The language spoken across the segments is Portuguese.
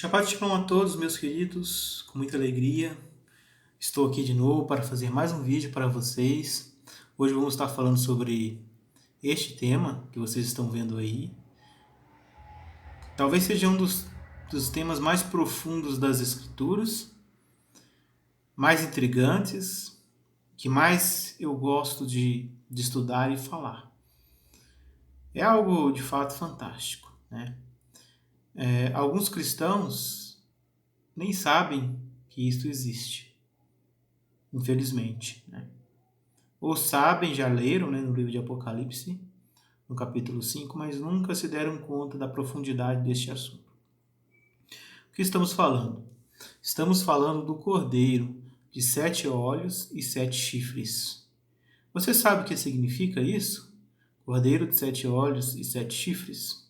Shabbat Shalom a todos, meus queridos, com muita alegria. Estou aqui de novo para fazer mais um vídeo para vocês. Hoje vamos estar falando sobre este tema que vocês estão vendo aí. Talvez seja um dos temas mais profundos das Escrituras, mais intrigantes, que mais eu gosto de estudar e falar. É algo de fato fantástico, né? Alguns cristãos nem sabem que isto existe, infelizmente, né? Ou sabem, já leram, né, no livro de Apocalipse, no capítulo 5, mas nunca se deram conta da profundidade deste assunto. O que estamos falando? Estamos falando do Cordeiro de 7 olhos e 7 chifres. Você sabe o que significa isso? Cordeiro de 7 olhos e 7 chifres?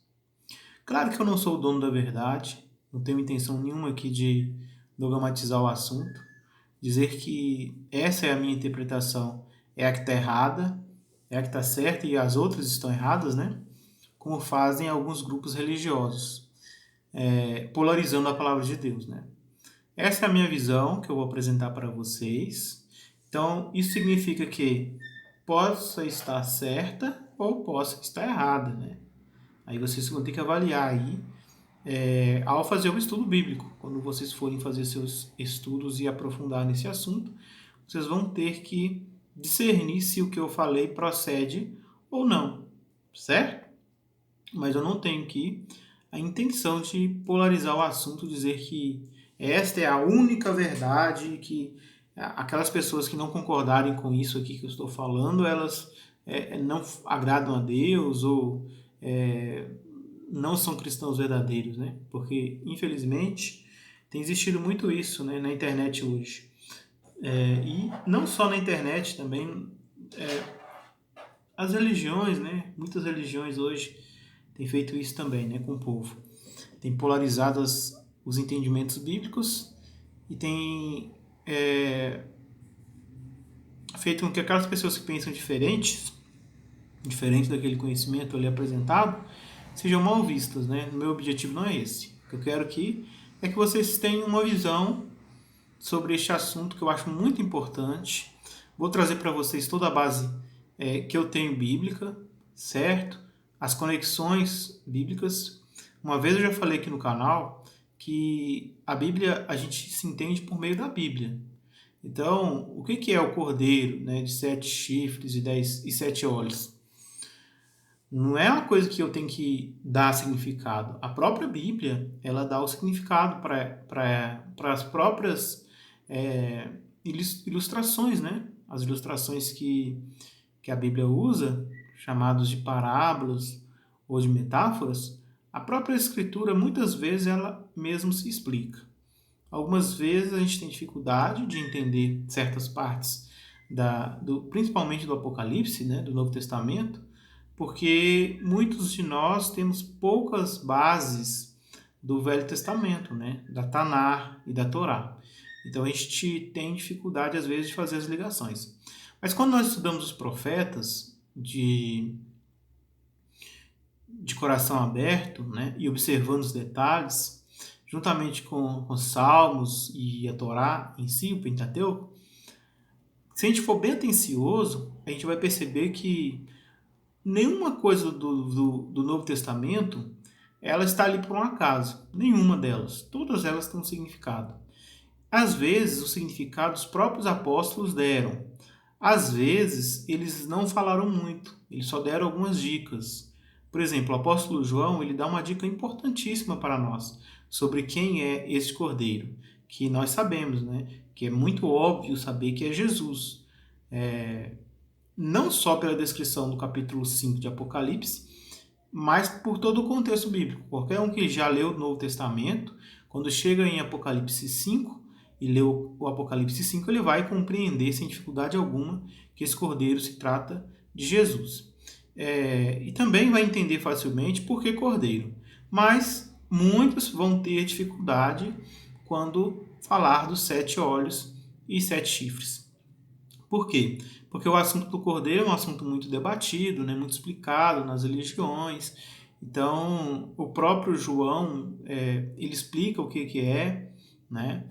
Claro que eu não sou o dono da verdade, não tenho intenção nenhuma aqui de dogmatizar o assunto, dizer que essa é a minha interpretação, é a que está errada, é a que está certa e as outras estão erradas, né? Como fazem alguns grupos religiosos, polarizando a palavra de Deus, né? Essa é a minha visão que eu vou apresentar para vocês. Então, isso significa que possa estar certa ou possa estar errada, né? Aí vocês vão ter que avaliar aí ao fazer o estudo bíblico. Quando vocês forem fazer seus estudos e aprofundar nesse assunto, vocês vão ter que discernir se o que eu falei procede ou não, certo? Mas eu não tenho aqui a intenção de polarizar o assunto, dizer que esta é a única verdade, que aquelas pessoas que não concordarem com isso aqui que eu estou falando, elas não agradam a Deus ou não são cristãos verdadeiros, né? Porque, infelizmente, tem existido muito isso, né, na internet hoje. E não só na internet, também as religiões, né? Muitas religiões hoje têm feito isso também, né, com o povo. Tem polarizado os entendimentos bíblicos e tem feito com que aquelas pessoas que pensam diferente daquele conhecimento ali apresentado, sejam mal vistas, né? O meu objetivo não é esse. O que eu quero aqui é que vocês tenham uma visão sobre este assunto que eu acho muito importante. Vou trazer para vocês toda a base que eu tenho bíblica, certo? As conexões bíblicas. Uma vez eu já falei aqui no canal que a Bíblia, a gente se entende por meio da Bíblia. Então, o que é o cordeiro, né, de 7 chifres e 7 olhos? Não é uma coisa que eu tenho que dar significado. A própria Bíblia, ela dá o significado para as próprias ilustrações, né? As ilustrações que a Bíblia usa, chamados de parábolas ou de metáforas, a própria Escritura, muitas vezes, ela mesmo se explica. Algumas vezes a gente tem dificuldade de entender certas partes, principalmente do Apocalipse, né, do Novo Testamento, porque muitos de nós temos poucas bases do Velho Testamento, né, da Tanar e da Torá. Então a gente tem dificuldade às vezes de fazer as ligações. Mas quando nós estudamos os profetas de coração aberto, né, e observando os detalhes, juntamente com os Salmos e a Torá em si, o Pentateuco, se a gente for bem atencioso, a gente vai perceber que nenhuma coisa do Novo Testamento ela está ali por um acaso. Nenhuma delas. Todas elas têm um significado. Às vezes, o significado os próprios apóstolos deram. Às vezes, eles não falaram muito. Eles só deram algumas dicas. Por exemplo, o apóstolo João ele dá uma dica importantíssima para nós sobre quem é esse cordeiro. Que nós sabemos, né? Que é muito óbvio saber que é Jesus. Não só pela descrição do capítulo 5 de Apocalipse, mas por todo o contexto bíblico. Qualquer um que já leu o Novo Testamento, quando chega em Apocalipse 5 e leu o Apocalipse 5, ele vai compreender sem dificuldade alguma que esse cordeiro se trata de Jesus. E também vai entender facilmente por que cordeiro. Mas muitos vão ter dificuldade quando falar dos 7 olhos e 7 chifres. Por quê? Porque o assunto do cordeiro é um assunto muito debatido, né, muito explicado nas religiões, Então, o próprio João, ele explica o que é, né,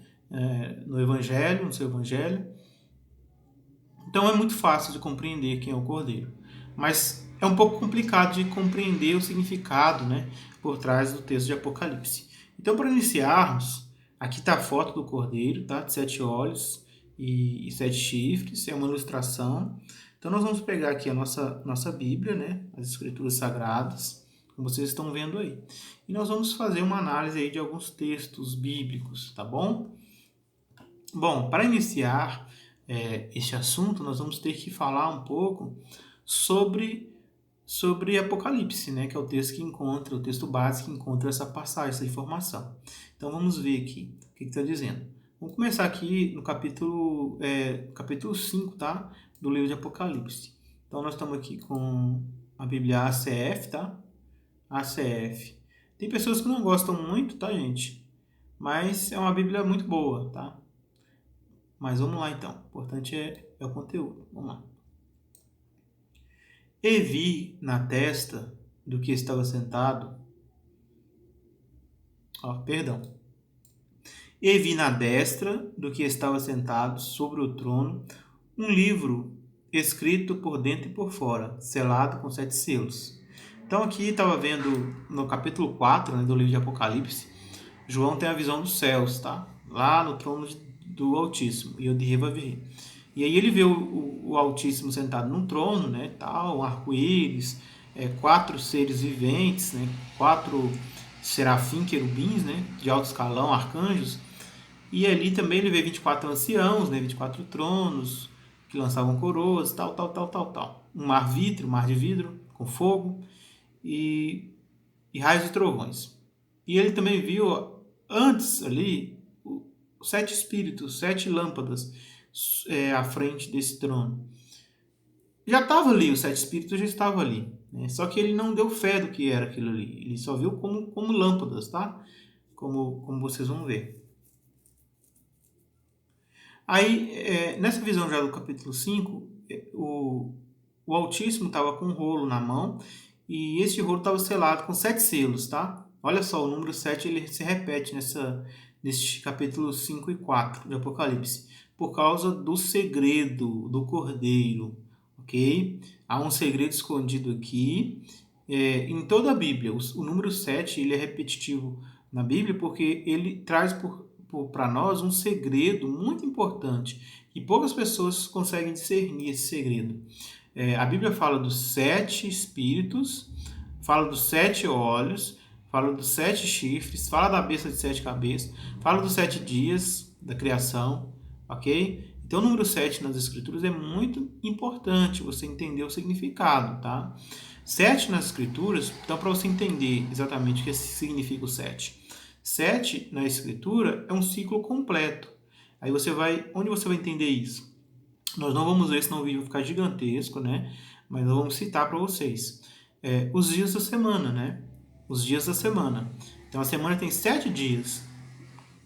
no Evangelho, no seu Evangelho. Então, é muito fácil de compreender quem é o Cordeiro. Mas é um pouco complicado de compreender o significado, né, por trás do texto de Apocalipse. Então, para iniciarmos, aqui está a foto do Cordeiro, tá, de 7 olhos e 7 chifres, é uma ilustração. Então, nós vamos pegar aqui a nossa Bíblia, né, as Escrituras Sagradas, como vocês estão vendo aí. E nós vamos fazer uma análise aí de alguns textos bíblicos, tá bom? Bom, para iniciar este assunto, nós vamos ter que falar um pouco sobre Apocalipse, né, que é o texto que encontra, o texto básico que encontra essa passagem, essa informação. Então vamos ver aqui o que está dizendo. Vamos começar aqui no capítulo 5, tá, do livro de Apocalipse. Então nós estamos aqui com a Bíblia ACF, tá? ACF. Tem pessoas que não gostam muito, tá, gente? Mas é uma Bíblia muito boa, tá? Mas vamos lá então. O importante é o conteúdo. Vamos lá. E vi na testa do que estava sentado. E vi na destra do que estava sentado sobre o trono um livro escrito por dentro e por fora, selado com 7 selos. Então aqui estava vendo no capítulo 4, né, do livro de Apocalipse, João tem a visão dos céus, tá? Lá no trono do Altíssimo, e eu de Revavirei. E aí ele vê o Altíssimo sentado num trono, né, tal, um arco-íris, 4 seres viventes, né, 4 serafim, querubins, né, de alto escalão, arcanjos. E ali também ele vê 24 anciãos, né, 24 tronos, que lançavam coroas, tal. Um mar de vidro, com fogo e raios e trovões. E ele também viu antes ali 7 espíritos, 7 lâmpadas à frente desse trono. Já estava ali, os 7 espíritos já estavam ali, né? Só que ele não deu fé do que era aquilo ali. Ele só viu como lâmpadas, tá? Como vocês vão ver. Aí, nessa visão já do capítulo 5, o Altíssimo estava com um rolo na mão e esse rolo estava selado com 7 selos, tá? Olha só, o número 7 ele se repete neste capítulo 5 e 4 de Apocalipse, por causa do segredo do Cordeiro, ok? Há um segredo escondido aqui. Em toda a Bíblia, o número 7 ele é repetitivo na Bíblia porque ele traz para nós um segredo muito importante e poucas pessoas conseguem discernir esse segredo. A Bíblia fala dos 7 espíritos, fala dos 7 olhos, fala dos 7 chifres, fala da besta de 7 cabeças, fala dos 7 dias da criação, ok? Então o número 7 nas escrituras é muito importante você entender o significado, tá? 7 nas escrituras, então para você entender exatamente o que significa o 7. 7 na escritura é um ciclo completo. Aí onde você vai entender isso? Nós não vamos ver, senão o vídeo vai ficar gigantesco, né? Mas nós vamos citar para vocês. Os dias da semana, né? Os dias da semana. Então a semana tem 7 dias.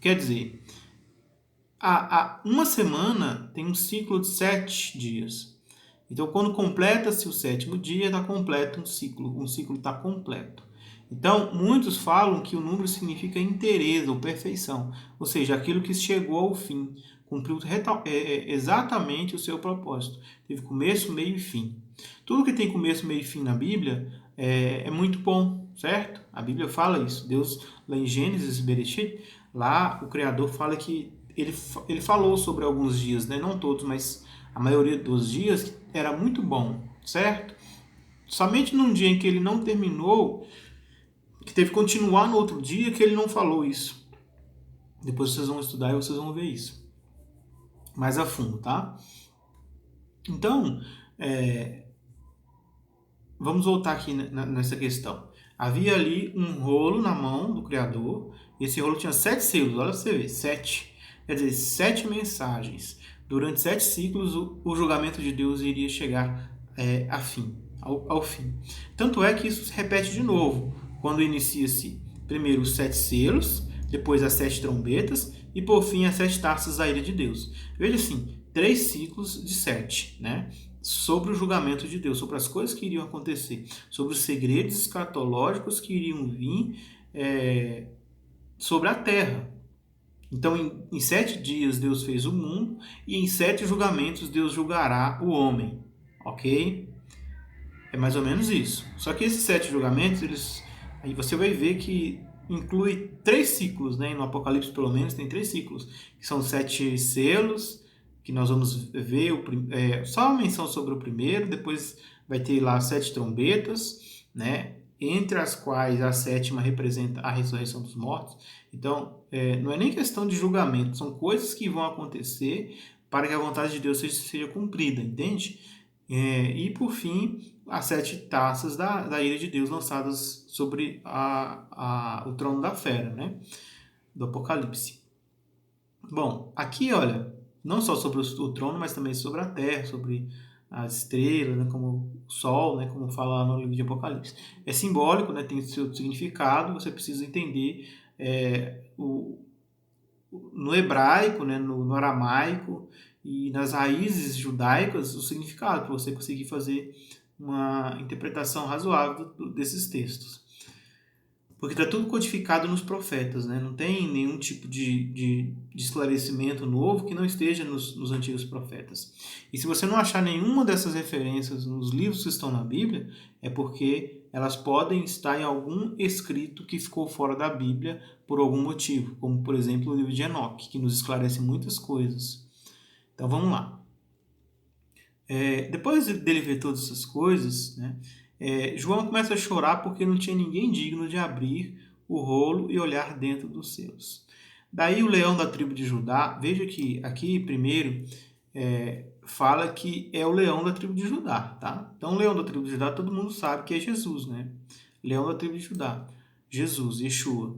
Quer dizer, uma semana tem um ciclo de 7 dias. Então quando completa-se o 7º dia, está completo um ciclo está completo. Então, muitos falam que o número significa inteireza ou perfeição, ou seja, aquilo que chegou ao fim, cumpriu exatamente o seu propósito. Teve começo, meio e fim. Tudo que tem começo, meio e fim na Bíblia é muito bom, certo? A Bíblia fala isso. Deus, lá em Gênesis, Bereshit, lá o Criador fala que ele falou sobre alguns dias, né? Não todos, mas a maioria dos dias era muito bom, certo? Somente num dia em que ele não terminou, que teve que continuar no outro dia, que ele não falou isso. Depois vocês vão estudar e vocês vão ver isso mais a fundo, tá? Então, vamos voltar aqui nessa questão. Havia ali um rolo na mão do Criador, e esse rolo tinha 7 selos, olha pra você ver, 7. Quer dizer, 7 mensagens. Durante 7 ciclos, o julgamento de Deus iria chegar ao fim. Tanto é que isso se repete de novo, quando inicia-se primeiro os 7 selos, depois as 7 trombetas e por fim as 7 taças da ira de Deus. Veja assim, 3 ciclos de 7, né? Sobre o julgamento de Deus, sobre as coisas que iriam acontecer, sobre os segredos escatológicos que iriam vir sobre a terra. Então, em 7 dias Deus fez o mundo e em 7 julgamentos Deus julgará o homem, ok? É mais ou menos isso. Só que esses 7 julgamentos, aí você vai ver que inclui 3 ciclos, né? No Apocalipse, pelo menos, tem 3 ciclos, que são 7 selos, que nós vamos ver só uma menção sobre o primeiro, depois vai ter lá 7 trombetas, né? Entre as quais a 7ª representa a ressurreição dos mortos. Então, não é nem questão de julgamento, são coisas que vão acontecer para que a vontade de Deus seja cumprida, entende? E por fim, as 7 taças da ira de Deus lançadas sobre o trono da fera, né? Do Apocalipse. Bom, aqui, olha, não só sobre o trono, mas também sobre a terra, sobre as estrelas, né, como o sol, né, como fala no livro de Apocalipse. É simbólico, né, tem seu significado, você precisa entender no hebraico, né, no aramaico e nas raízes judaicas o significado, para você conseguir fazer uma interpretação razoável desses textos. Porque está tudo codificado nos profetas, né? Não tem nenhum tipo de esclarecimento novo que não esteja nos antigos profetas. E se você não achar nenhuma dessas referências nos livros que estão na Bíblia, é porque elas podem estar em algum escrito que ficou fora da Bíblia por algum motivo, como, por exemplo, o livro de Enoque, que nos esclarece muitas coisas. Então, vamos lá. Depois dele ver todas essas coisas, né? João começa a chorar porque não tinha ninguém digno de abrir o rolo e olhar dentro dos selos. Daí o leão da tribo de Judá, veja que aqui primeiro fala que é o leão da tribo de Judá, tá? Então o leão da tribo de Judá todo mundo sabe que é Jesus, né? Leão da tribo de Judá, Jesus, Yeshua.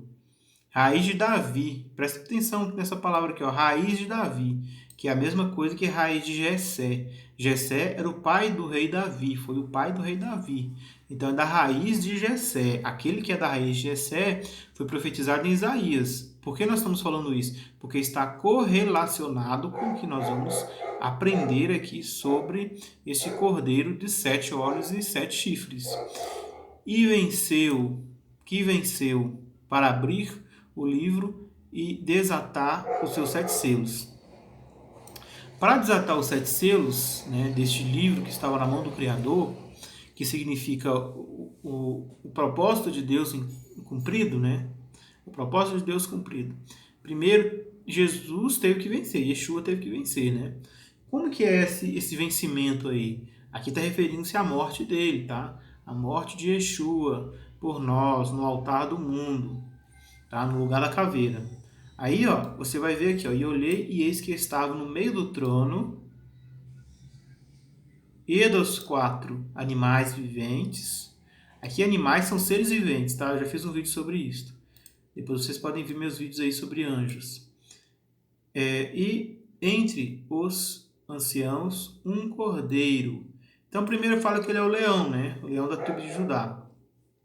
Raiz de Davi, presta atenção nessa palavra aqui, ó, raiz de Davi, que é a mesma coisa que raiz de Jessé. Jessé era o pai do rei Davi, foi o pai do rei Davi. Então é da raiz de Jessé. Aquele que é da raiz de Jessé foi profetizado em Isaías. Por que nós estamos falando isso? Porque está correlacionado com o que nós vamos aprender aqui sobre este cordeiro de 7 olhos e 7 chifres. E venceu para abrir o livro e desatar os seus 7 selos. Para desatar os 7 selos, né, deste livro que estava na mão do Criador, que significa o propósito de Deus cumprido, né? O propósito de Deus cumprido. Primeiro, Jesus teve que vencer, Yeshua teve que vencer, né? Como que é esse vencimento aí? Aqui está referindo-se à morte dele, tá? A morte de Yeshua por nós, no altar do mundo, tá? No lugar da caveira. Aí, ó, você vai ver aqui, ó, e olhei e eis que estava no meio do trono e dos 4 animais viventes. Aqui animais são seres viventes, tá? Eu já fiz um vídeo sobre isso. Depois vocês podem ver meus vídeos aí sobre anjos. E entre os anciãos, um cordeiro. Então, primeiro fala que ele é o leão, né? O leão da tribo de Judá.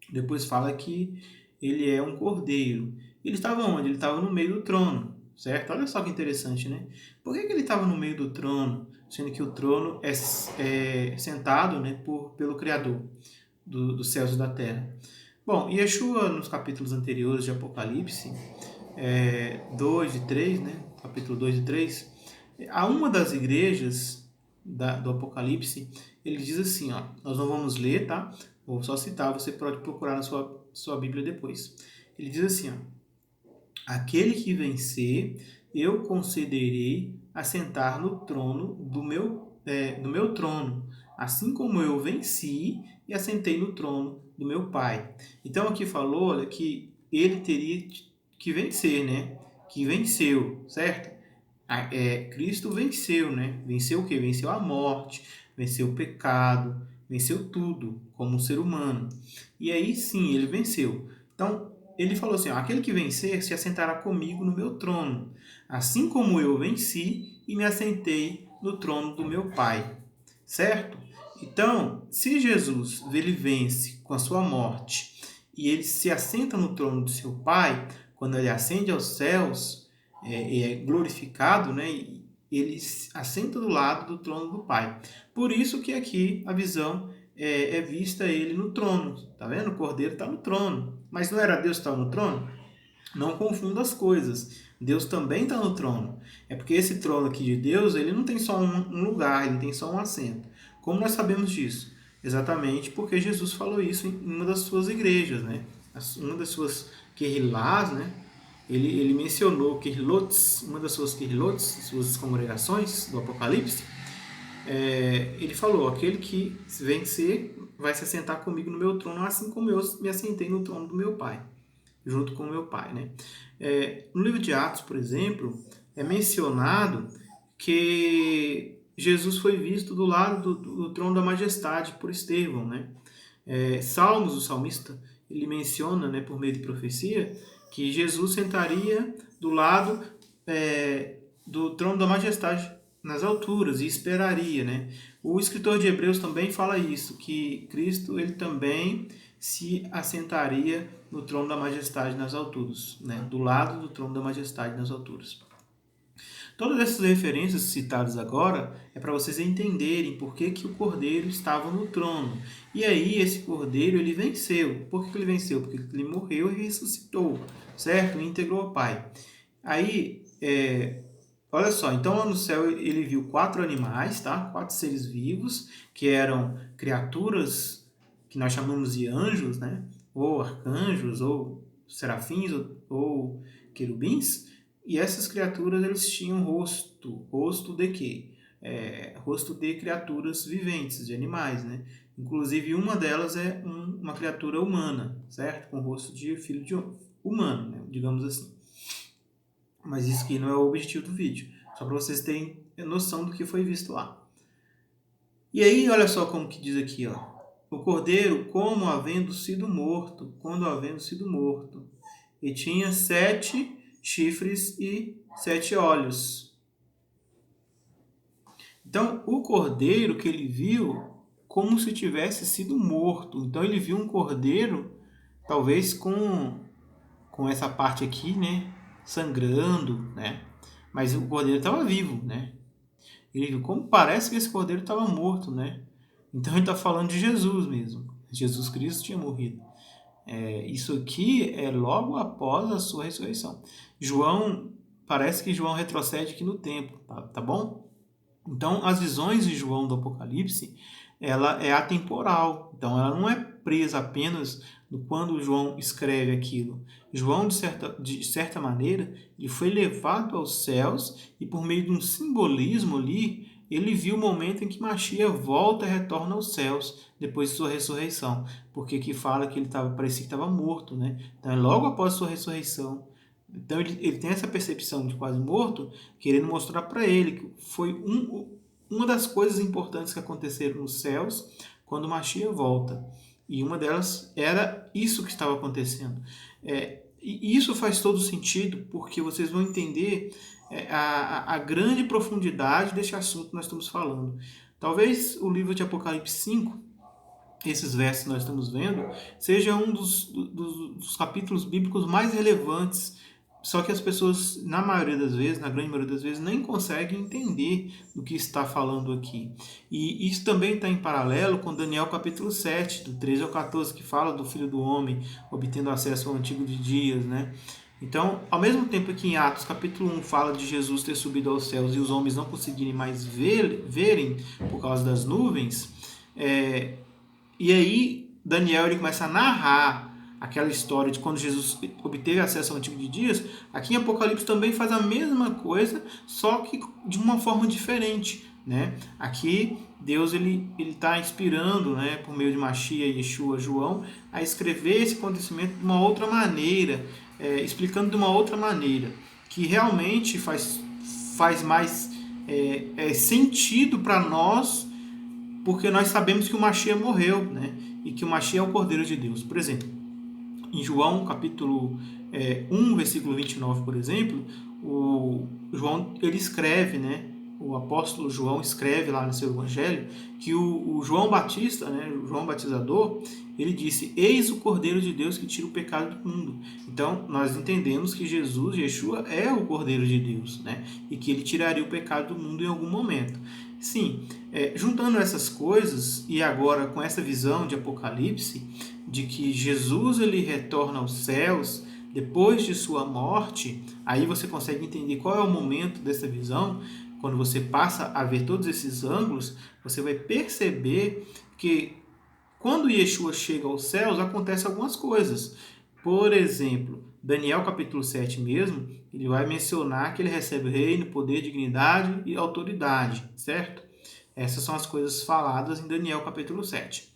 Depois fala que ele é um cordeiro. Ele estava onde? Ele estava no meio do trono, certo? Olha só que interessante, né? Por que ele estava no meio do trono, sendo que o trono é sentado, né, pelo Criador dos céus e da terra? Bom, Yeshua, nos capítulos anteriores de Apocalipse, 2 e 3, né? Capítulo 2 e 3, a uma das igrejas do Apocalipse, ele diz assim, ó, nós não vamos ler, tá? Vou só citar, você pode procurar na sua Bíblia depois. Ele diz assim, ó, aquele que vencer, eu concederei assentar no trono do meu trono, assim como eu venci e assentei no trono do meu Pai. Então aqui falou, olha, que ele teria que vencer, né? Que venceu, certo? Cristo venceu, né? Venceu o quê? Venceu a morte, venceu o pecado, venceu tudo como um ser humano. E aí sim, ele venceu. Então, ele falou assim, ó, aquele que vencer se assentará comigo no meu trono, assim como eu venci e me assentei no trono do meu Pai. Certo? Então, se Jesus ele vence com a sua morte e ele se assenta no trono do seu Pai, quando ele ascende aos céus, é glorificado, né? ele assenta do lado do trono do Pai. Por isso que aqui a visão é vista ele no trono. Tá vendo? O Cordeiro está no trono. Mas não era Deus que estava no trono? Não confunda as coisas. Deus também está no trono. É porque esse trono aqui de Deus, ele não tem só um lugar, ele tem só um assento. Como nós sabemos disso? Exatamente porque Jesus falou isso em uma das suas igrejas, né? Uma das suas querrilás, né? Ele mencionou querrilotes, uma das suas querrilotes, suas congregações do Apocalipse. Ele falou, aquele que vencer vai se assentar comigo no meu trono, assim como eu me assentei no trono do meu Pai, junto com o meu Pai, né? No livro de Atos, por exemplo, é mencionado que Jesus foi visto do lado do trono da majestade por Estevão, né? Salmos, o salmista, ele menciona, né, por meio de profecia, que Jesus sentaria do lado do trono da majestade nas alturas e esperaria, né? O escritor de Hebreus também fala isso, que Cristo ele também se assentaria no trono da majestade nas alturas, né? Do lado do trono da majestade nas alturas. Todas essas referências citadas agora é para vocês entenderem por que o Cordeiro estava no trono. E aí esse Cordeiro ele venceu. Por que ele venceu? Porque ele morreu e ressuscitou, certo? E integrou ao Pai. Aí, olha só, então lá no céu ele viu 4 animais, tá? 4 seres vivos, que eram criaturas que nós chamamos de anjos, né? Ou arcanjos, ou serafins, ou querubins. E essas criaturas, eles tinham rosto de quê? Rosto de criaturas viventes, de animais, né? Inclusive, uma delas é uma criatura humana, certo? Com rosto de filho de humano, né? Digamos assim. Mas isso aqui não é o objetivo do vídeo. Só para vocês terem noção do que foi visto lá. E aí, olha só como que diz aqui, ó. O Cordeiro, quando havendo sido morto, e tinha 7 chifres e 7 olhos. Então, o cordeiro que ele viu, como se tivesse sido morto. Então, ele viu um cordeiro, talvez com essa parte aqui, né, sangrando, né? Mas o cordeiro estava vivo, né? Ele viu como parece que esse cordeiro estava morto, né? Então, ele está falando de Jesus mesmo. Jesus Cristo tinha morrido. Isso aqui é logo após a sua ressurreição. Parece que João retrocede aqui no tempo, tá bom? Então, as visões de João do Apocalipse, ela é atemporal. Então, ela não é presa apenas no quando João escreve aquilo. João, de certa maneira, ele foi levado aos céus e por meio de um simbolismo ali, ele viu o momento em que Mashiach volta e retorna aos céus depois de sua ressurreição. Porque aqui fala que parecia que estava morto, né? Então, logo após sua ressurreição. Então, ele tem essa percepção de quase morto, querendo mostrar para ele que foi uma das coisas importantes que aconteceram nos céus quando Mashiach volta. E uma delas era isso que estava acontecendo. E isso faz todo sentido, porque vocês vão entender a grande profundidade desse assunto que nós estamos falando. Talvez o livro de Apocalipse 5, esses versos que nós estamos vendo, seja um dos capítulos bíblicos mais relevantes. Só que as pessoas, na grande maioria das vezes, nem conseguem entender do que está falando aqui. E isso também está em paralelo com Daniel capítulo 7, do 13 ao 14, que fala do Filho do Homem obtendo acesso ao Antigo de Dias, né? Então, ao mesmo tempo que em Atos capítulo 1 fala de Jesus ter subido aos céus e os homens não conseguirem mais verem por causa das nuvens, e aí Daniel ele começa a narrar aquela história de quando Jesus obteve acesso ao Antigo de Dias. Aqui em Apocalipse também faz a mesma coisa, só que de uma forma diferente, né? Aqui Deus ele está inspirando, né, por meio de Mashiach, Yeshua, João, a escrever esse acontecimento de uma outra maneira, explicando de uma outra maneira, que realmente faz mais sentido para nós, porque nós sabemos que o Mashiach morreu, né? E que o Mashiach é o Cordeiro de Deus. Por exemplo, em João, capítulo 1, versículo 29, por exemplo, o João ele escreve, né, o apóstolo João escreve lá no seu evangelho que o João Batista, né, o João Batizador, ele disse: eis o Cordeiro de Deus que tira o pecado do mundo. Então, nós entendemos que Jesus, Yeshua, é o Cordeiro de Deus, né, e que ele tiraria o pecado do mundo em algum momento. Sim, juntando essas coisas, e agora com essa visão de Apocalipse, de que Jesus ele retorna aos céus depois de sua morte, aí você consegue entender qual é o momento dessa visão. Quando você passa a ver todos esses ângulos, você vai perceber que quando Yeshua chega aos céus, acontecem algumas coisas. Por exemplo, Daniel capítulo 7 mesmo, ele vai mencionar que ele recebe reino, poder, dignidade e autoridade, certo? Essas são as coisas faladas em Daniel capítulo 7.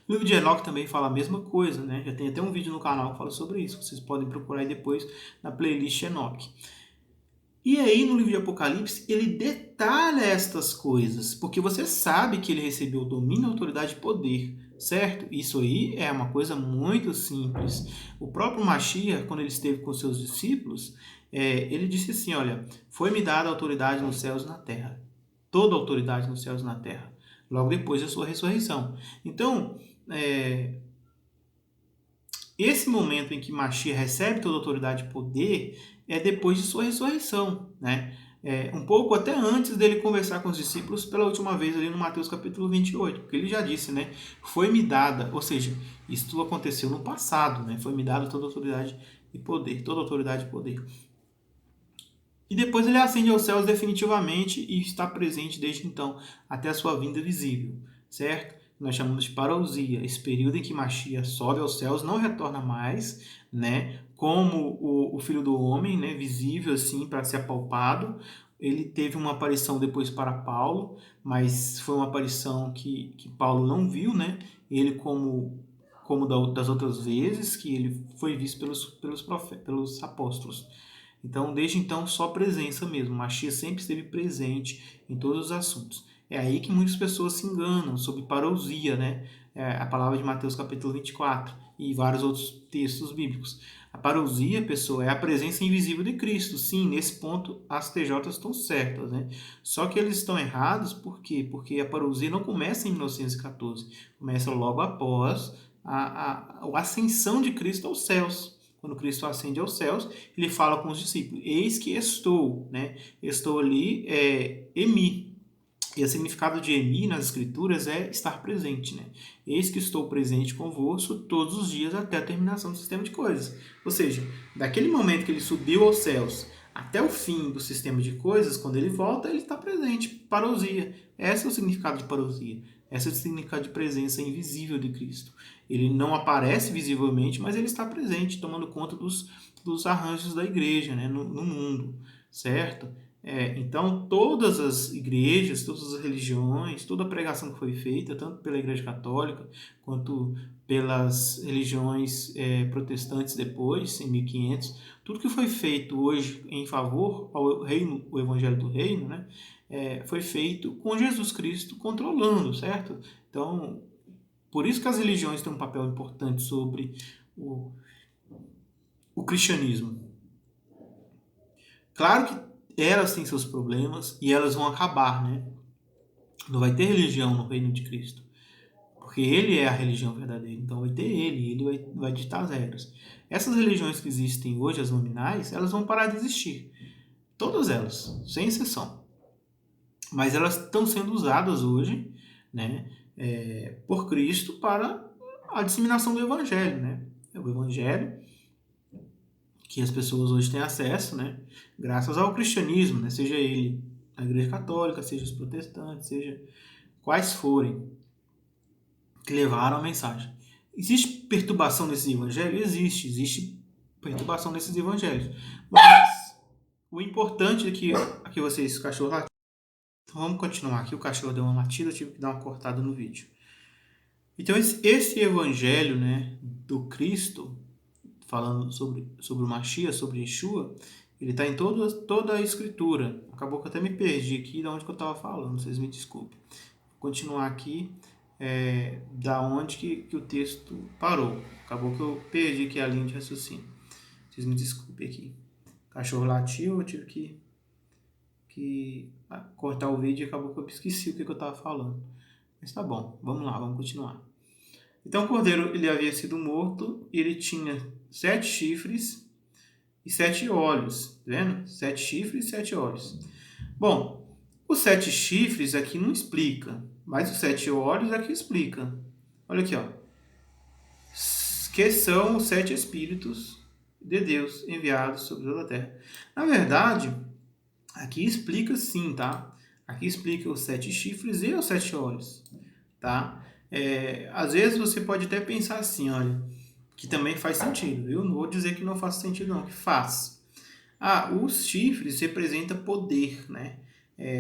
O livro de Enoque também fala a mesma coisa, né? Já tem até um vídeo no canal que fala sobre isso. Vocês podem procurar aí depois na playlist Enoque. E aí, no livro de Apocalipse, ele detalha estas coisas, porque você sabe que ele recebeu domínio, autoridade e poder, certo? Isso aí é uma coisa muito simples. O próprio Mashiach, quando ele esteve com seus discípulos, ele disse assim, olha, foi-me dada autoridade nos céus e na terra. Toda autoridade nos céus e na terra. Logo depois da sua ressurreição. Então, esse momento em que Mashiach recebe toda a autoridade e poder é depois de sua ressurreição, né? Um pouco até antes dele conversar com os discípulos pela última vez ali no Mateus capítulo 28, porque ele já disse, né? Foi-me dada, ou seja, isso aconteceu no passado, né? Foi-me dada toda a autoridade e poder, toda a autoridade e poder. E depois ele ascende aos céus definitivamente e está presente desde então até a sua vinda visível, certo? Nós chamamos de parousia, esse período em que Mashiach sobe aos céus, não retorna mais, né? Como o Filho do Homem, né? Visível assim para ser apalpado. Ele teve uma aparição depois para Paulo, mas foi uma aparição que Paulo não viu, né? Ele como das outras vezes que ele foi visto pelos apóstolos. Então, desde então, só presença mesmo. Mashiach sempre esteve presente em todos os assuntos. É aí que muitas pessoas se enganam sobre parousia, né? A palavra de Mateus capítulo 24 e vários outros textos bíblicos. A parousia, pessoa, é a presença invisível de Cristo. Sim, nesse ponto as TJs estão certas, né? Só que eles estão errados por quê? Porque a parousia não começa em 1914, começa logo após a ascensão de Cristo aos céus. Quando Cristo ascende aos céus, ele fala com os discípulos: eis que estou, né? Estou ali, emi. E o significado de emi nas escrituras é estar presente, né? Eis que estou presente convosco todos os dias até a terminação do sistema de coisas. Ou seja, daquele momento que ele subiu aos céus até o fim do sistema de coisas, quando ele volta, ele está presente. Parousia. Esse é o significado de parousia. Esse é o significado de presença invisível de Cristo. Ele não aparece visivelmente, mas ele está presente, tomando conta dos arranjos da igreja, né, no mundo, certo? Então, todas as igrejas, todas as religiões, toda a pregação que foi feita, tanto pela Igreja Católica, quanto pelas religiões protestantes depois, em 1500, tudo que foi feito hoje em favor ao reino, o Evangelho do Reino, né, foi feito com Jesus Cristo controlando, certo? Então, por isso que as religiões têm um papel importante sobre o cristianismo. Claro que elas têm seus problemas e elas vão acabar, né? Não vai ter religião no reino de Cristo, porque ele é a religião verdadeira, então vai ter ele vai ditar as regras. Essas religiões que existem hoje, as nominais, elas vão parar de existir. Todas elas, sem exceção. Mas elas estão sendo usadas hoje, né, por Cristo para a disseminação do Evangelho, né? O Evangelho que as pessoas hoje têm acesso, né? Graças ao cristianismo, né? Seja ele a Igreja Católica, seja os protestantes, seja quais forem que levaram a mensagem. Existe perturbação nesse evangelho? Existe perturbação nesses evangelhos. Mas o importante é que aqui vocês, o cachorro latindo. Então vamos continuar aqui. O cachorro deu uma latida, eu tive que dar uma cortada no vídeo. Então esse evangelho, né, do Cristo, falando sobre o Mashiach, sobre Yeshua, ele está em toda a escritura. Acabou que eu até me perdi aqui de onde que eu estava falando, vocês me desculpem. Vou continuar aqui da onde que o texto parou. Acabou que eu perdi aqui a linha de raciocínio. Vocês me desculpem aqui. O cachorro latiu, eu tive que que cortar o vídeo e acabou que eu esqueci o que eu estava falando. Mas tá bom, vamos lá, vamos continuar. Então o cordeiro ele havia sido morto e ele tinha 7 chifres e 7 olhos, tá vendo? 7 chifres e 7 olhos. Bom, os 7 chifres aqui não explica, mas os 7 olhos aqui explica. Olha aqui, ó. Que são os 7 espíritos de Deus enviados sobre toda a terra. Na verdade, aqui explica sim, tá? Aqui explica os 7 chifres e os 7 olhos, tá? Às vezes você pode até pensar assim, olha, que também faz sentido. Eu não vou dizer que não faz sentido não, que faz. Os chifres representam poder, né?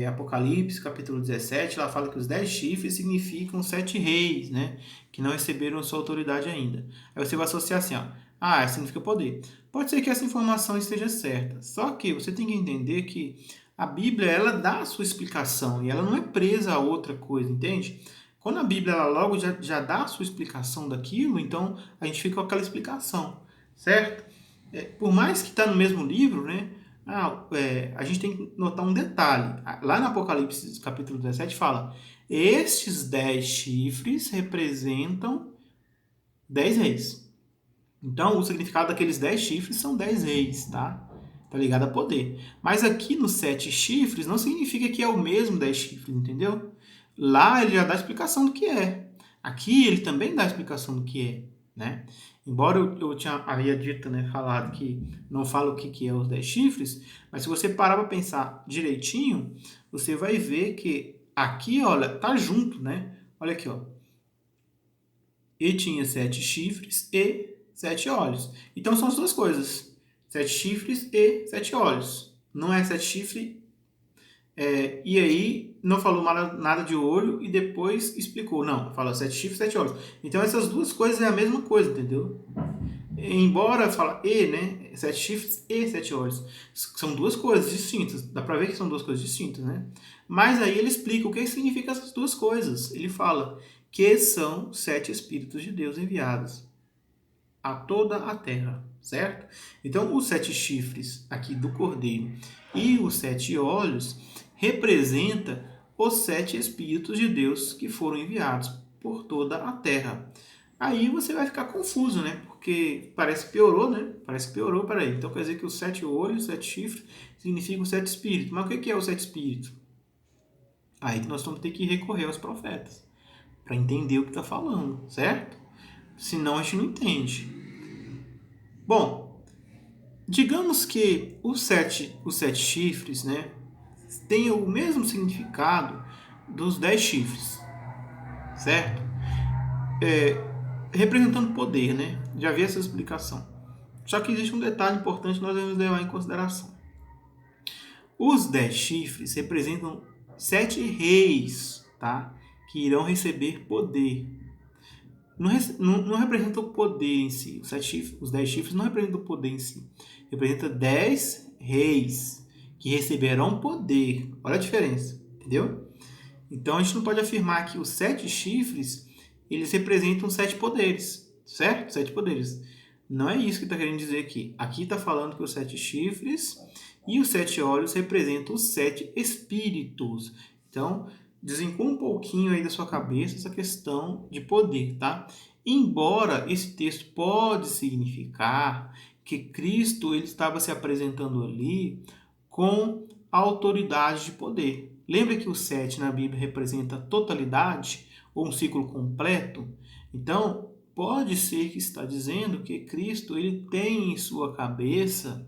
Apocalipse, capítulo 17, lá fala que os 10 chifres significam 7 reis, né? Que não receberam sua autoridade ainda. Aí você vai associar assim, ó. Significa poder. Pode ser que essa informação esteja certa. Só que você tem que entender que a Bíblia, ela dá a sua explicação e ela não é presa a outra coisa, entende? Quando a Bíblia, ela logo já dá a sua explicação daquilo, então a gente fica com aquela explicação, certo? Por mais que está no mesmo livro, né? A gente tem que notar um detalhe. Lá no Apocalipse, capítulo 17, fala: estes 10 chifres representam 10 reis. Então, o significado daqueles 10 chifres são 10 reis, tá? Tá ligado a poder. Mas aqui nos 7 chifres não significa que é o mesmo 10 chifres, entendeu? Lá ele já dá a explicação do que é. Aqui ele também dá a explicação do que é, né? Embora eu havia dito, né, falado que não fala o que é os 10 chifres, mas se você parar para pensar direitinho, você vai ver que aqui, olha, tá junto, né? Olha aqui, ó. E tinha 7 chifres e 7 olhos. Então são as duas coisas. 7 chifres e 7 olhos. Não é 7 chifres. E aí não falou nada de olho e depois explicou. Não, fala 7 chifres e 7 olhos. Então essas duas coisas é a mesma coisa, entendeu? Embora fala né? 7 chifres e 7 olhos. São duas coisas distintas. Dá pra ver que são duas coisas distintas, né? Mas aí ele explica o que significa essas duas coisas. Ele fala que são 7 espíritos de Deus enviados a toda a terra, certo? Então, os 7 chifres aqui do cordeiro e os 7 olhos representa os 7 espíritos de Deus que foram enviados por toda a terra. Aí você vai ficar confuso, né? Porque parece que piorou, né? Parece que piorou, peraí. Então quer dizer que os 7 olhos, 7 chifres, significam 7 espíritos. Mas o que é os 7 espíritos? Aí que nós vamos ter que recorrer aos profetas para entender o que está falando, certo? Senão a gente não entende. Bom, digamos que os sete chifres, né, tenham o mesmo significado dos 10 chifres, certo? Representando poder, né? Já vi essa explicação. Só que existe um detalhe importante que nós devemos levar em consideração. Os 10 chifres representam 7 reis, tá? Que irão receber poder. Não representa o poder em si. Os 10 chifres não representam o poder em si. Representa 10 reis que receberão poder. Olha a diferença, entendeu? Então a gente não pode afirmar que os 7 chifres eles representam 7 poderes, certo? 7 poderes. Não é isso que está querendo dizer aqui. Aqui está falando que os 7 chifres e os 7 olhos representam os 7 espíritos. Então, desencua um pouquinho aí da sua cabeça essa questão de poder, tá? Embora esse texto pode significar que Cristo ele estava se apresentando ali com autoridade de poder. Lembra que o 7 na Bíblia representa totalidade ou um ciclo completo? Então, pode ser que está dizendo que Cristo ele tem em sua cabeça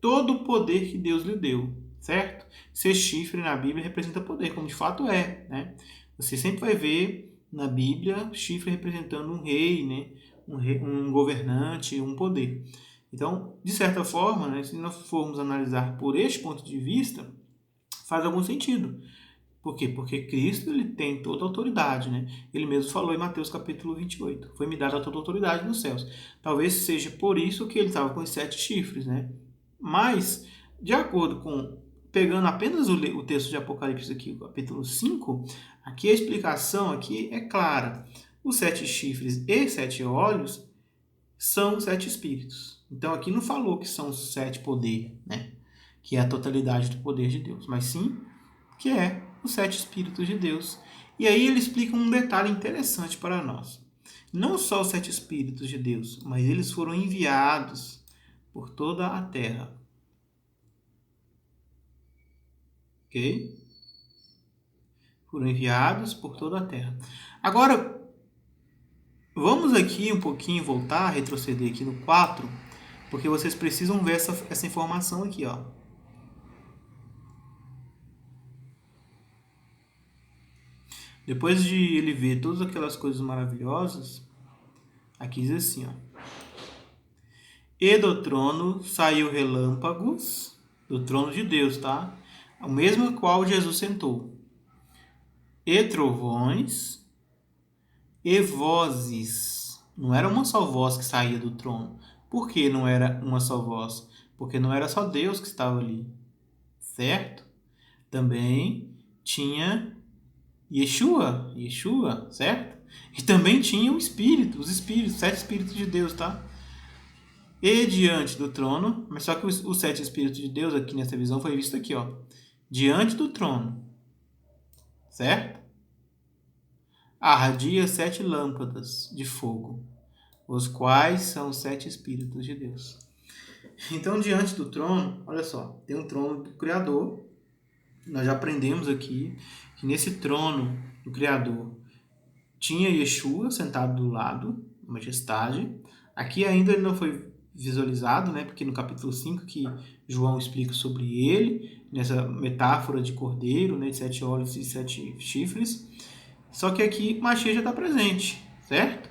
todo o poder que Deus lhe deu, certo? Ser chifre na Bíblia representa poder, como de fato é, né? Você sempre vai ver na Bíblia chifre representando um rei, né? Um governante, um poder. Então, de certa forma, né, se nós formos analisar por este ponto de vista, faz algum sentido. Por quê? Porque Cristo ele tem toda a autoridade, né? Ele mesmo falou em Mateus capítulo 28. Foi-me dada toda a autoridade nos céus. Talvez seja por isso que ele estava com os 7 chifres, né? Mas, de acordo com... Pegando apenas o texto de Apocalipse aqui, capítulo 5, aqui a explicação aqui é clara. Os 7 chifres e 7 olhos são 7 espíritos. Então aqui não falou que são 7 poderes, né? que é a totalidade do poder de Deus, mas sim que é os 7 Espíritos de Deus. E aí ele explica um detalhe interessante para nós. Não só os 7 Espíritos de Deus, mas eles foram enviados por toda a terra. Ok? Foram enviados por toda a terra. Agora, vamos aqui um pouquinho voltar, retroceder aqui no 4, porque vocês precisam ver essa informação aqui, ó. Depois de ele ver todas aquelas coisas maravilhosas, aqui diz assim, ó. E do trono saiu relâmpagos, do trono de Deus, tá? O mesmo qual Jesus sentou. E trovões, e vozes. Não era uma só voz que saía do trono. Por que não era uma só voz? Porque não era só Deus que estava ali, certo? Também tinha Yeshua, certo? E também tinha os espíritos, 7 espíritos de Deus, tá? E diante do trono, mas só que os 7 espíritos de Deus aqui nessa visão foi visto aqui, ó. Diante do trono, certo? Ardia 7 lâmpadas de fogo, os quais são os 7 espíritos de Deus. Então, diante do trono, olha só, tem um trono do Criador. Nós já aprendemos aqui que nesse trono do Criador tinha Yeshua sentado do lado, majestade. Aqui ainda ele não foi visualizado, né? Porque no capítulo 5 que João explica sobre ele, nessa metáfora de cordeiro, né? De 7 olhos e 7 chifres. Só que aqui Mashiach já está presente, certo?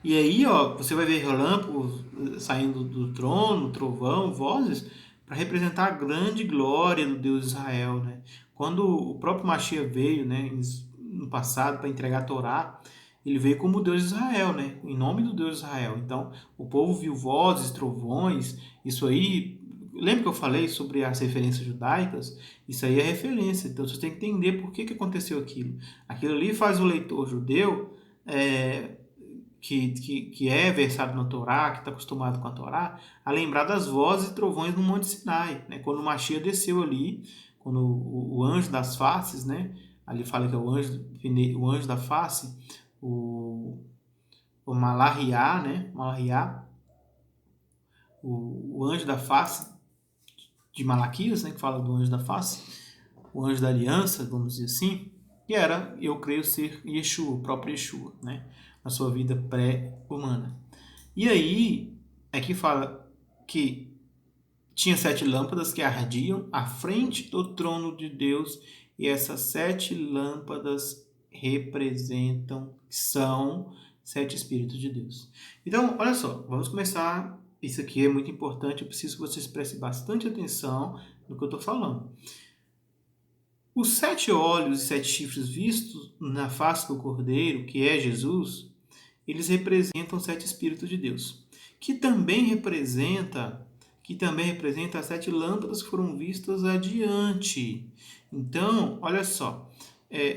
E aí, ó, você vai ver relâmpagos saindo do trono, trovão, vozes, para representar a grande glória do Deus de Israel, né? Quando o próprio Mashiach veio, né, no passado para entregar a Torá, ele veio como Deus de Israel, né? Em nome do Deus de Israel. Então, o povo viu vozes, trovões, isso aí. Lembra que eu falei sobre as referências judaicas? Isso aí é referência. Então, você tem que entender por que aconteceu aquilo. Aquilo ali faz o leitor judeu que é versado na Torá, que está acostumado com a Torá, a lembrar das vozes e trovões no Monte Sinai, né? Quando o Mashiach desceu ali, quando o anjo das faces, né? Ali fala que é o anjo da face, o Malariá, né? Malariá, o anjo da face de Malaquias, né? Que fala do anjo da face, o anjo da aliança, vamos dizer assim, que era, eu creio, ser Yeshua, o próprio Yeshua, né? Na sua vida pré-humana. E aí é que fala que tinha 7 lâmpadas que ardiam à frente do trono de Deus, e essas 7 lâmpadas representam, são 7 Espíritos de Deus. Então, olha só, vamos começar. Isso aqui é muito importante, eu preciso que vocês prestem bastante atenção no que eu estou falando. Os 7 olhos e 7 chifres vistos na face do Cordeiro, que é Jesus, eles representam 7 Espíritos de Deus, que também representa as 7 lâmpadas que foram vistas adiante. Então, olha só,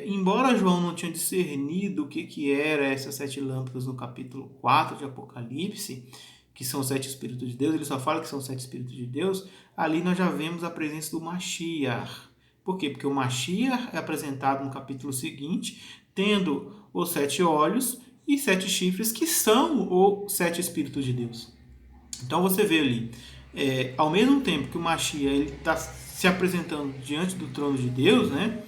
embora João não tinha discernido o que era essas 7 lâmpadas no capítulo 4 de Apocalipse, que são os 7 Espíritos de Deus, ele só fala que são 7 Espíritos de Deus, ali nós já vemos a presença do Mashiach. Por quê? Porque o Mashiach é apresentado no capítulo seguinte, tendo os 7 olhos e 7 chifres, que são os 7 Espíritos de Deus. Então você vê ali, ao mesmo tempo que o Mashiach está se apresentando diante do trono de Deus, né?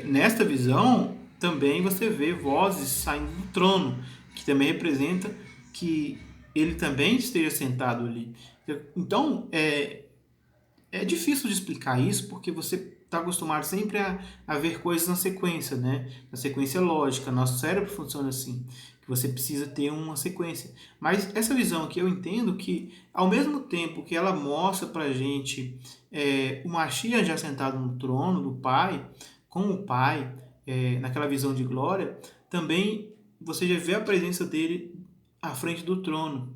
Nesta visão, também você vê vozes saindo do trono, que também representa que ele também esteja sentado ali. Então, é difícil de explicar isso, porque você está acostumado sempre a ver coisas na sequência, né? Na sequência lógica. Nosso cérebro funciona assim, que você precisa ter uma sequência. Mas essa visão aqui eu entendo que, ao mesmo tempo que ela mostra para a gente o Mashiach já sentado no trono do Pai, com o Pai, naquela visão de glória, também você já vê a presença dele à frente do trono,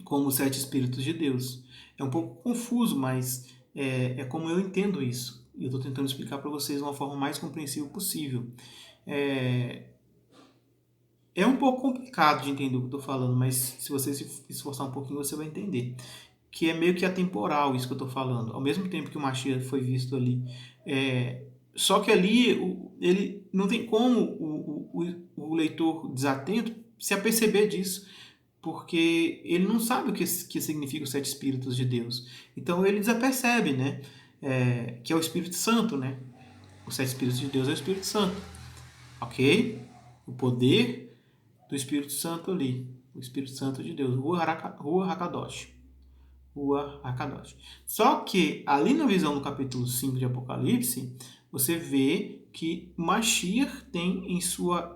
como os 7 Espíritos de Deus. É um pouco confuso, mas é como eu entendo isso. E eu estou tentando explicar para vocês de uma forma mais compreensível possível. É um pouco complicado de entender o que eu estou falando, mas se você se esforçar um pouquinho, você vai entender. que é meio que atemporal, isso que eu estou falando. Ao mesmo tempo que o Mashiach foi visto ali. Só que ali ele não tem como o leitor desatento se aperceber disso, porque ele não sabe o que significa os 7 Espíritos de Deus. Então ele desapercebe, né? Que é o Espírito Santo, né? Os 7 Espíritos de Deus é o Espírito Santo, ok? O poder do Espírito Santo ali, o Espírito Santo de Deus, Ruach HaKadosh. Ruach HaKadosh. Só que ali na visão do capítulo 5 de Apocalipse, você vê que Mashiach tem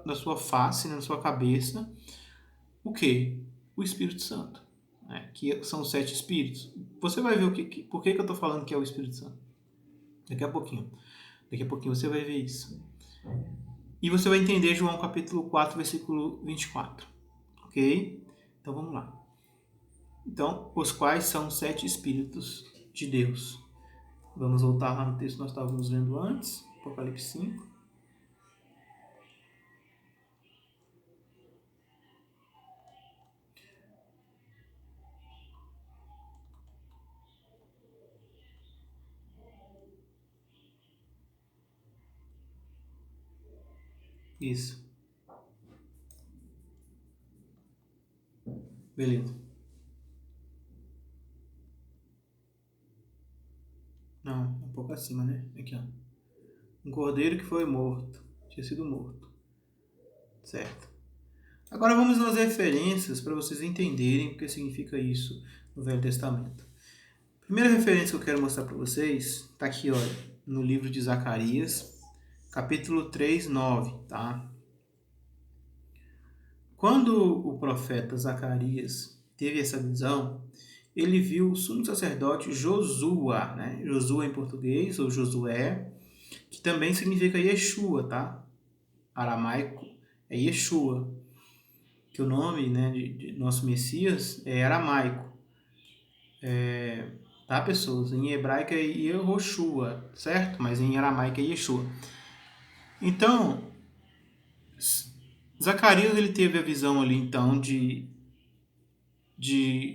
na sua face, na sua cabeça, o quê? O Espírito Santo, né? Que são os 7 Espíritos. Você vai ver por que eu estou falando que é o Espírito Santo. Daqui a pouquinho. Daqui a pouquinho você vai ver isso. E você vai entender João capítulo 4, versículo 24. Ok? Então vamos lá. Então, os quais são 7 Espíritos de Deus. Vamos voltar lá no texto que nós estávamos lendo antes, Apocalipse 5. Isso. Beleza. Não, um pouco acima, né? Aqui, ó. Um cordeiro que foi morto. Tinha sido morto. Certo. Agora vamos nas referências para vocês entenderem o que significa isso no Velho Testamento. A primeira referência que eu quero mostrar para vocês está aqui, olha, no livro de Zacarias, capítulo 3, 9, tá? Quando o profeta Zacarias teve essa visão, ele viu o sumo sacerdote Josua, né? Josua em português, ou Josué, que também significa Yeshua, tá? Aramaico é Yeshua, que o nome, né, de nosso Messias é aramaico. Tá, pessoas? Em hebraico é Yehoshua, certo? Mas em aramaico é Yeshua. Então, Zacarias ele teve a visão ali, então, de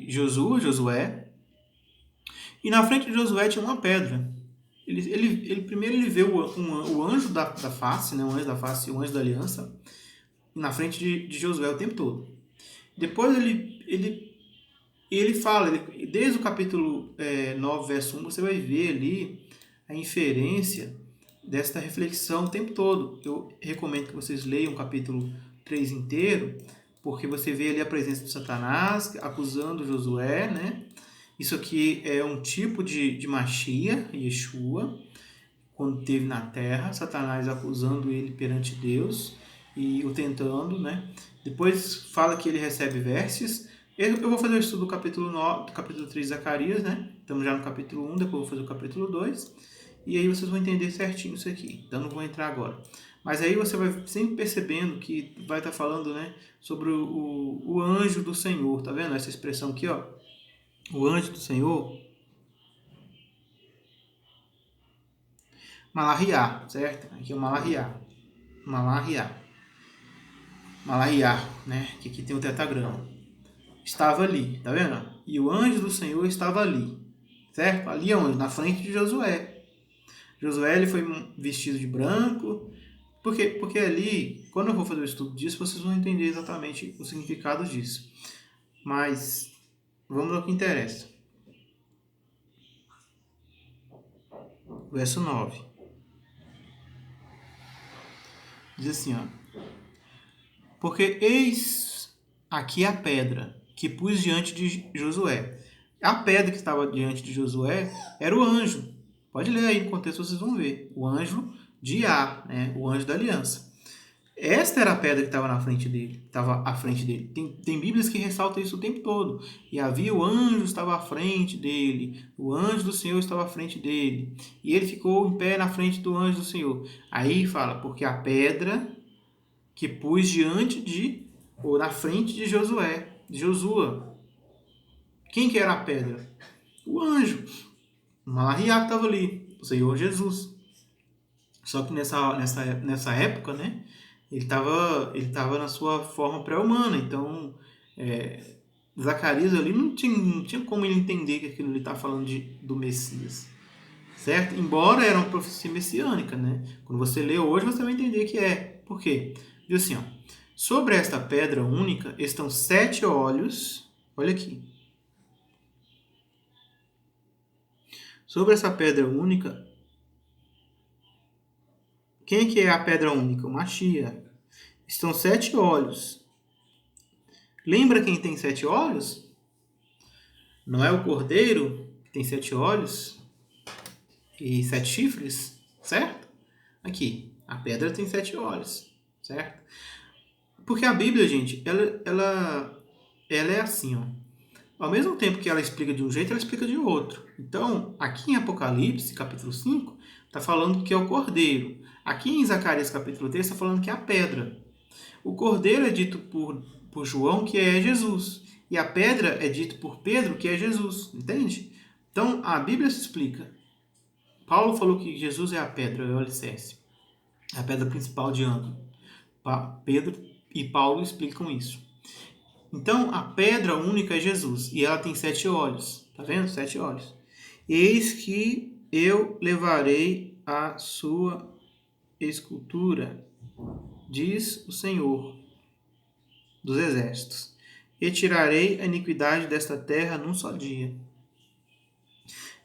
Josué, e na frente de Josué tinha uma pedra. Primeiro ele vê o anjo da face, né? O anjo da face, o anjo da aliança, na frente de Josué o tempo todo. Depois ele fala, desde o capítulo 9, verso 1, você vai ver ali a inferência desta reflexão o tempo todo. Eu recomendo que vocês leiam o capítulo 3 inteiro, porque você vê ali a presença de Satanás acusando Josué, né? Isso aqui é um tipo de Mashiach, Yeshua, quando esteve na terra, Satanás acusando ele perante Deus e o tentando, né? Depois fala que ele recebe vestes. Eu vou fazer o estudo do capítulo 9, do capítulo 3 de Zacarias, né? Estamos já no capítulo 1, depois eu vou fazer o capítulo 2. E aí vocês vão entender certinho isso aqui. Então não vou entrar agora. Mas aí você vai sempre percebendo que vai estar falando, né, sobre o anjo do Senhor. Tá vendo essa expressão aqui, ó? O anjo do Senhor. Malahiá, certo? Aqui é o Malahiá. Malahiá, né? Que aqui tem o tetagrama. Estava ali, tá vendo? E o anjo do Senhor estava ali, certo? Ali onde? Na frente de Josué. Josué ele foi vestido de branco. Porque ali, quando eu vou fazer o estudo disso, vocês vão entender exatamente o significado disso. Mas vamos ao que interessa. Verso 9. Diz assim, ó. Porque eis aqui a pedra que pus diante de Josué. A pedra que estava diante de Josué era o anjo. Pode ler aí no contexto, vocês vão ver. O anjo de Iá, né? O anjo da aliança. Esta era a pedra que estava na frente dele, estava à frente dele. Tem Bíblias que ressaltam isso o tempo todo. E havia o anjo estava à frente dele, o anjo do Senhor estava à frente dele. E ele ficou em pé na frente do anjo do Senhor. Aí fala, porque a pedra que pus ou na frente de Josué, de Josua. Quem que era a pedra? O anjo. O Malahiá que estava ali, o Senhor Jesus. Só que nessa época, né, ele estava na sua forma pré-humana, então Zacarias ali não tinha como ele entender que aquilo ali está falando do Messias, certo? Embora era uma profecia messiânica, né? Quando você lê hoje, você vai entender que é. Por quê? Diz assim, ó, sobre esta pedra única estão 7 olhos, olha aqui. Sobre essa pedra única, quem que é a pedra única? O Mashiach. Estão 7 olhos. Lembra quem tem 7 olhos? Não é o cordeiro que tem 7 olhos e 7 chifres, certo? Aqui, a pedra tem 7 olhos, certo? Porque a Bíblia, gente, ela é assim, ó. Ao mesmo tempo que ela explica de um jeito, ela explica de outro. Então, aqui em Apocalipse, capítulo 5, está falando que é o cordeiro. Aqui em Zacarias, capítulo 3, está falando que é a pedra. O cordeiro é dito por João que é Jesus. E a pedra é dito por Pedro que é Jesus. Entende? Então, a Bíblia se explica. Paulo falou que Jesus é a pedra, é o alicerce. A pedra principal de ângulo. Pedro e Paulo explicam isso. Então, a pedra única é Jesus. E ela tem 7 olhos. Tá vendo? 7 olhos. Eis que eu levarei a sua escultura, diz o Senhor dos exércitos, e tirarei a iniquidade desta terra num só dia.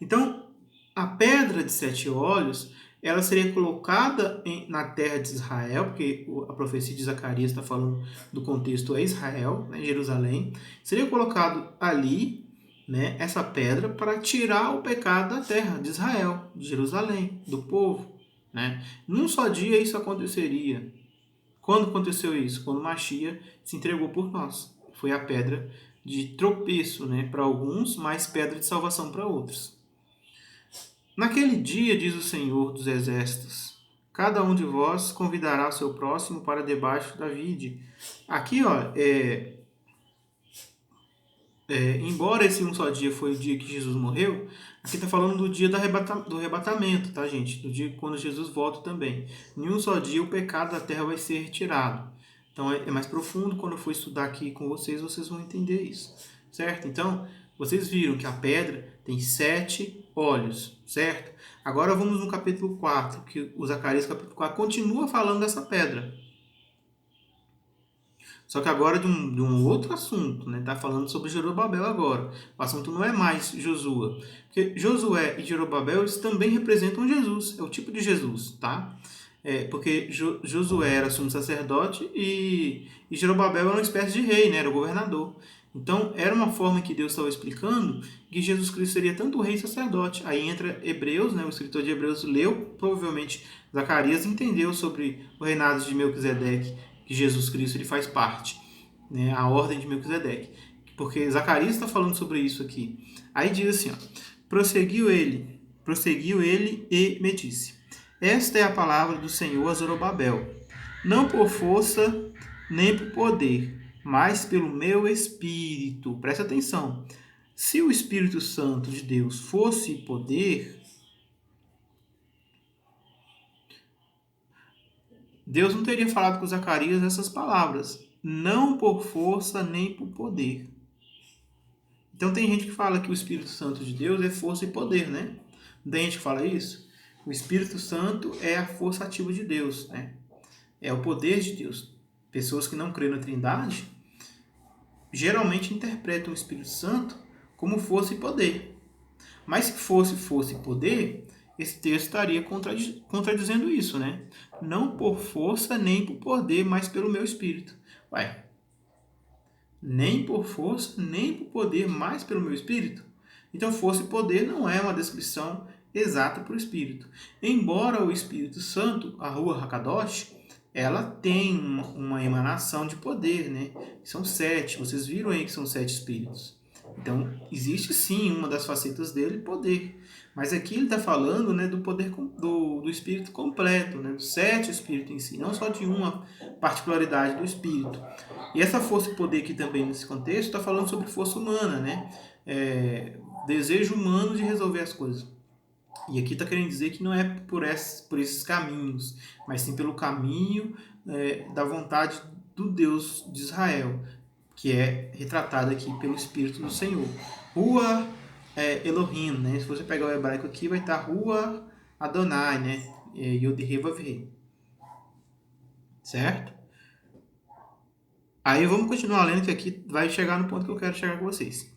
Então, a pedra de 7 olhos, ela seria colocada na terra de Israel, porque a profecia de Zacarias está falando do contexto é Israel, né, Jerusalém. Seria colocado ali, né, essa pedra para tirar o pecado da terra de Israel, de Jerusalém, do povo. Né? Num só dia isso aconteceria. Quando aconteceu isso? Quando Mashiach se entregou por nós. Foi a pedra de tropeço, né, para alguns, mas pedra de salvação para outros. Naquele dia, diz o Senhor dos Exércitos, cada um de vós convidará o seu próximo para debaixo da vide. Aqui, ó, embora esse um só dia foi o dia que Jesus morreu, aqui está falando do dia do arrebatamento, tá, gente? Do dia quando Jesus volta também. Em um só dia o pecado da terra vai ser retirado. Então é mais profundo, quando eu for estudar aqui com vocês, vocês vão entender isso, certo? Então, vocês viram que a pedra tem 7 olhos, certo? Agora vamos no capítulo 4, que o Zacarias capítulo 4 continua falando dessa pedra. Só que agora de um outro assunto, né? Tá falando sobre Jerobabel agora. O assunto não é mais Josué. Porque Josué e Jerobabel, eles também representam Jesus. É o tipo de Jesus, tá? Porque Josué era sumo sacerdote e Jerobabel era uma espécie de rei, né? Era o governador. Então, era uma forma que Deus estava explicando que Jesus Cristo seria tanto rei e sacerdote. Aí entra Hebreus, né? O escritor de Hebreus leu, provavelmente Zacarias entendeu sobre o reinado de Melquisedeque, que Jesus Cristo ele faz parte, né? A ordem de Melquisedeque. Porque Zacarias está falando sobre isso aqui. Aí diz assim, ó, prosseguiu ele e me disse, esta é a palavra do Senhor a Zorobabel, não por força nem por poder, mas pelo meu Espírito. Presta atenção. Se o Espírito Santo de Deus fosse poder, Deus não teria falado com Zacarias essas palavras. Não por força nem por poder. Então tem gente que fala que o Espírito Santo de Deus é força e poder, né? Não tem gente que fala isso? O Espírito Santo é a força ativa de Deus, né? É o poder de Deus. Pessoas que não creem na Trindade geralmente interpretam o Espírito Santo como força e poder. Mas se fosse força e poder, esse texto estaria contradizendo isso, né? Não por força nem por poder, mas pelo meu Espírito. Ué, nem por força, nem por poder, mas pelo meu Espírito? Então, força e poder não é uma descrição exata para o Espírito. Embora o Espírito Santo, a Ruach HaKadosh, ela tem uma emanação de poder, né? São 7, vocês viram aí que são 7 Espíritos. Então, existe sim uma das facetas dele, poder. Mas aqui ele está falando, né, do poder do Espírito completo, né, dos 7 Espíritos em si, não só de uma particularidade do Espírito. E essa força e poder aqui também nesse contexto está falando sobre força humana, né? Desejo humano de resolver as coisas. E aqui está querendo dizer que não é por esses caminhos, mas sim pelo caminho da vontade do Deus de Israel, que é retratada aqui pelo Espírito do Senhor. Rua Elohim, né? Se você pegar o hebraico aqui, vai estar Rua Adonai, né? Yod-Heh Vav-Heh. Certo? Aí vamos continuar lendo, que aqui vai chegar no ponto que eu quero chegar com vocês.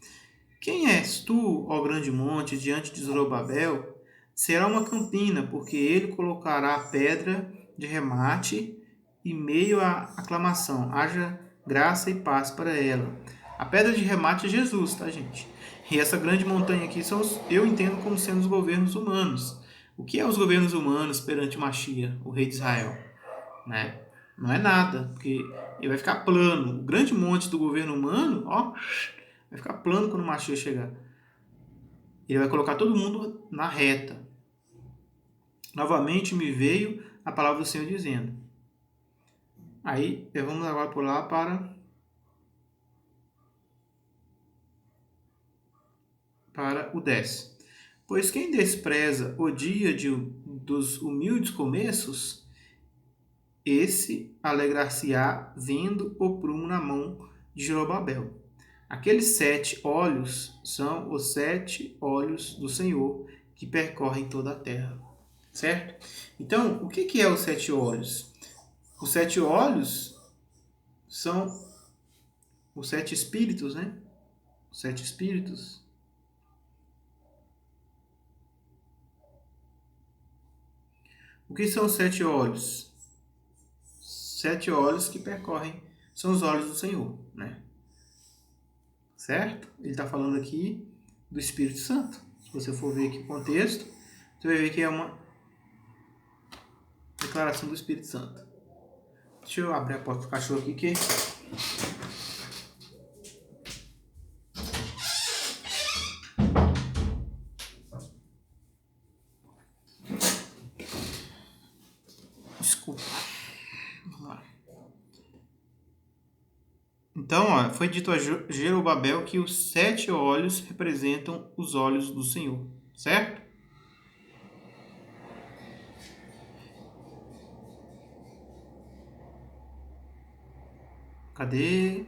Quem és tu, ó grande monte, diante de Zorobabel? Será uma campina, porque ele colocará a pedra de remate e meio à aclamação. Haja graça e paz para ela. A pedra de remate é Jesus, tá, gente? E essa grande montanha aqui eu entendo como sendo os governos humanos. O que é os governos humanos perante Machia, o rei de Israel? Né? Não é nada, porque ele vai ficar plano. O grande monte do governo humano, ó, vai ficar plano quando o Machia chegar. Ele vai colocar todo mundo na reta. Novamente me veio a palavra do Senhor dizendo. Aí, vamos agora pular para o 10. Pois quem despreza o dia dos humildes começos, esse alegrar-se-á vendo o prumo na mão de Zorobabel. Aqueles 7 olhos são os 7 olhos do Senhor que percorrem toda a terra. Certo? Então, o que é os 7 olhos? Os 7 olhos são os 7 espíritos, né? Os 7 espíritos. O que são os 7 olhos? 7 olhos que percorrem, são os olhos do Senhor, né? Certo? Ele está falando aqui do Espírito Santo. Se você for ver aqui o contexto, você vai ver que é uma declaração do Espírito Santo. Deixa eu abrir a porta do cachorro aqui que... Desculpa. Vamos lá. Então, ó, foi dito a Jerubabel que os 7 olhos representam os olhos do Senhor. Certo? Cadê?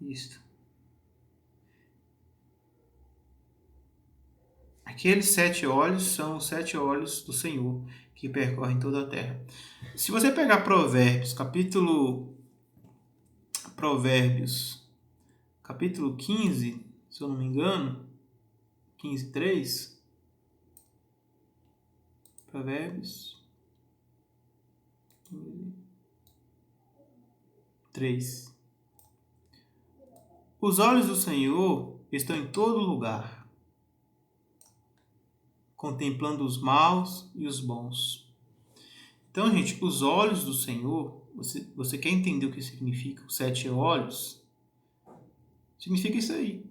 Isso. Aqueles 7 olhos são os 7 olhos do Senhor que percorrem toda a terra. Se você pegar Provérbios, capítulo 15, se eu não me engano, 15:3, Provérbios 3. Os olhos do Senhor estão em todo lugar, contemplando os maus e os bons. Então, gente, os olhos do Senhor, você quer entender o que significa os 7 olhos? Significa isso aí.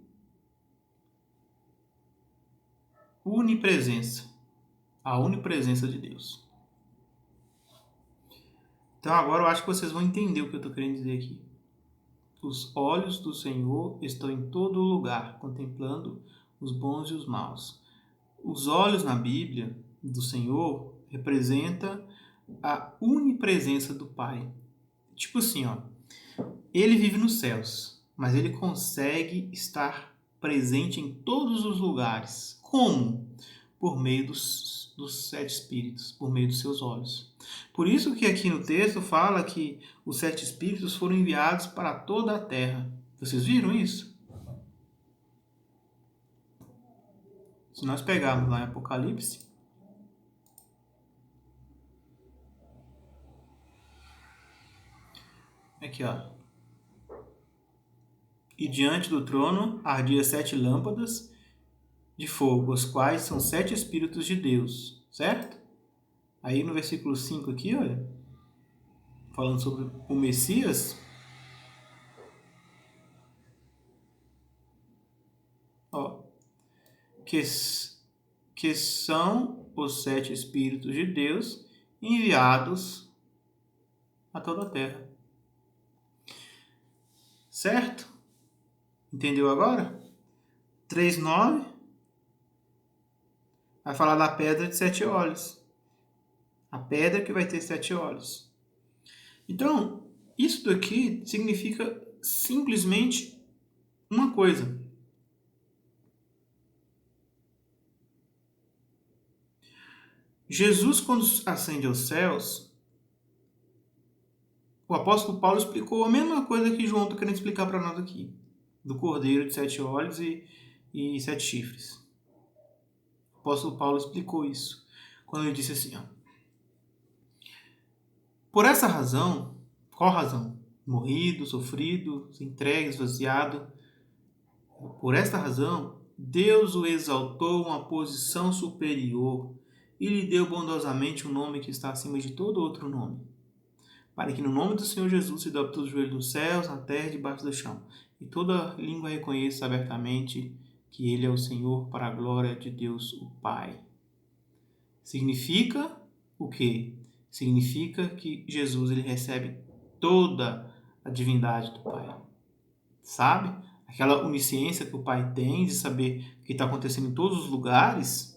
Onipresença. A onipresença de Deus. Então, agora eu acho que vocês vão entender o que eu estou querendo dizer aqui. Os olhos do Senhor estão em todo lugar, contemplando os bons e os maus. Os olhos na Bíblia do Senhor representa a onipresença do Pai. Tipo assim, ó, ele vive nos céus, mas ele consegue estar presente em todos os lugares. Como? Por meio dos 7 espíritos, por meio dos seus olhos. Por isso que aqui no texto fala que os 7 espíritos foram enviados para toda a terra. Vocês viram isso? Se nós pegarmos lá em Apocalipse, aqui ó, e diante do trono ardia 7 lâmpadas de fogo, os quais são 7 espíritos de Deus, certo? Aí no versículo 5 aqui, olha, falando sobre o Messias, ó, que são os 7 espíritos de Deus enviados a toda a terra. Certo? Entendeu agora? 3:9 vai falar da pedra de 7 olhos. A pedra que vai ter 7 olhos. Então, isso daqui significa simplesmente uma coisa. Jesus, quando ascende aos céus, o apóstolo Paulo explicou a mesma coisa que João está querendo explicar para nós aqui, do cordeiro de 7 olhos e 7 chifres. O apóstolo Paulo explicou isso quando ele disse assim, ó, por essa razão, qual razão? Morrido, sofrido, entregue, esvaziado. Por esta razão, Deus o exaltou a uma posição superior e lhe deu bondosamente um nome que está acima de todo outro nome, para que no nome do Senhor Jesus se dobre todos os joelhos dos céus, na terra e debaixo do chão, e toda língua reconheça abertamente que Ele é o Senhor, para a glória de Deus o Pai. Significa o quê? Significa que Jesus ele recebe toda a divindade do Pai. Sabe? Aquela onisciência que o Pai tem de saber o que está acontecendo em todos os lugares.